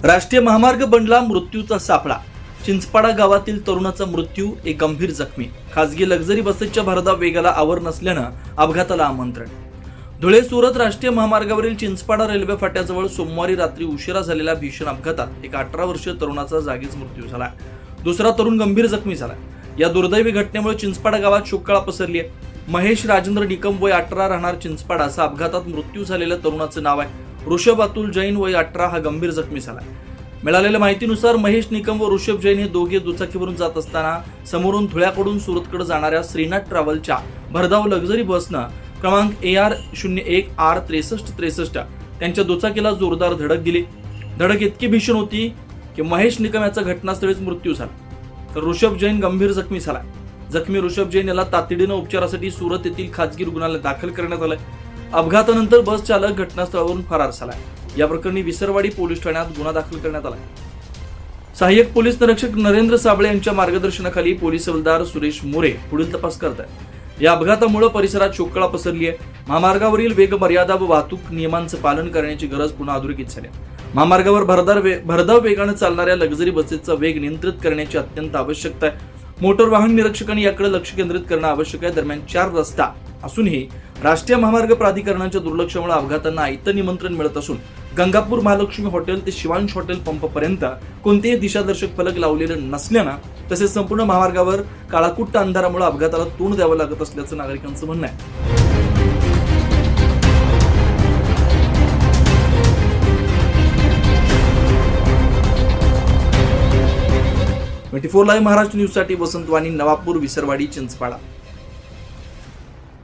राष्ट्रीय महामार्ग बनला मृत्यूचा सापळा. चिंचपाडा गावातील तरुणाचा मृत्यू, एक गंभीर जखमी. खासगी लक्झरी बसेसच्या भरधाव वेगाला आवर नसल्यानं अपघाताला आमंत्रण. धुळे सुरत राष्ट्रीय महामार्गावरील चिंचपाडा रेल्वे फाट्याजवळ सोमवारी रात्री उशिरा झालेल्या भीषण अपघातात एका 18 वर्षीय तरुणाचा जागीच मृत्यू झाला. दुसरा तरुण गंभीर जखमी झाला. या दुर्दैवी घटनेमुळे चिंचपाडा गावात शोककळा पसरली आहे. महेश राजेंद्र निकम वय 18 राहणार चिंचपाडा असा अपघातात मृत्यू झालेल्या तरुणाचं नाव आहे. ऋषभ अतुल जैन वय 18 हा गंभीर जखमी झाला. मिळालेल्या माहितीनुसार महेश निकम व ऋषभ जैन हे दोघे दुचाकीवरून जात असताना समोरून धुळ्याकडून सुरतकडे जाणाऱ्या श्रीनाथ ट्रॅव्हलच्या भरधाव लक्झरी बसनं क्रमांक AR01R6363 त्यांच्या दुचाकीला जोरदार धडक दिली. धडक इतकी भीषण होती की महेश निकम याचा घटनास्थळीच मृत्यू झाला, तर ऋषभ जैन गंभीर जखमी झाला. जखमी ऋषभ जैन याला तातडीनं उपचारासाठी सुरत येथील खासगी रुग्णालयात दाखल करण्यात आलं. अपघातानंतर बस चालक घटनास्थळावरून फरार झाला. या प्रकरणी विसरवाडी पोलीस ठाण्यात गुन्हा दाखल करण्यात आला. सहाय्यक पोलीस निरीक्षक नरेंद्र साबळे यांच्या मार्गदर्शनाखाली पोलीस हवालदार सुरेश मोरे पुढील तपास करत आहेत. या अपघातामुळे परिसरात शोककळा पसरली आहे. महामार्गावरील वेग मर्यादा व वाहतूक नियमांचं पालन करण्याची गरज पुन्हा अधोरेखित झाली. महामार्गावर भरधाव वेगाने चालणाऱ्या लक्झरी बसेसचा वेग नियंत्रित करण्याची अत्यंत आवश्यकता आहे. मोटर वाहन निरीक्षकांनी याकडे लक्ष केंद्रित करणं आवश्यक आहे. दरम्यान 4 रस्ता असूनही राष्ट्रीय महामार्ग प्राधिकरणाच्या दुर्लक्षामुळे अपघातांना आयतं निमंत्रण मिळत असून गंगापूर महालक्ष्मी हॉटेल ते शिवांश हॉटेल पंपपर्यंत कोणतेही दिशादर्शक फलक लावलेले नसल्यानं तसेच संपूर्ण महामार्गावर काळाकुट्ट अंधारामुळे अपघाताला तोंड द्यावं लागत असल्याचं नागरिकांचं म्हणणं आहे. 24 लाईव्ह महाराष्ट्र न्यूज साठी वसंत वाणी, नवापूर, विसरवाडी, चिंचपाडा.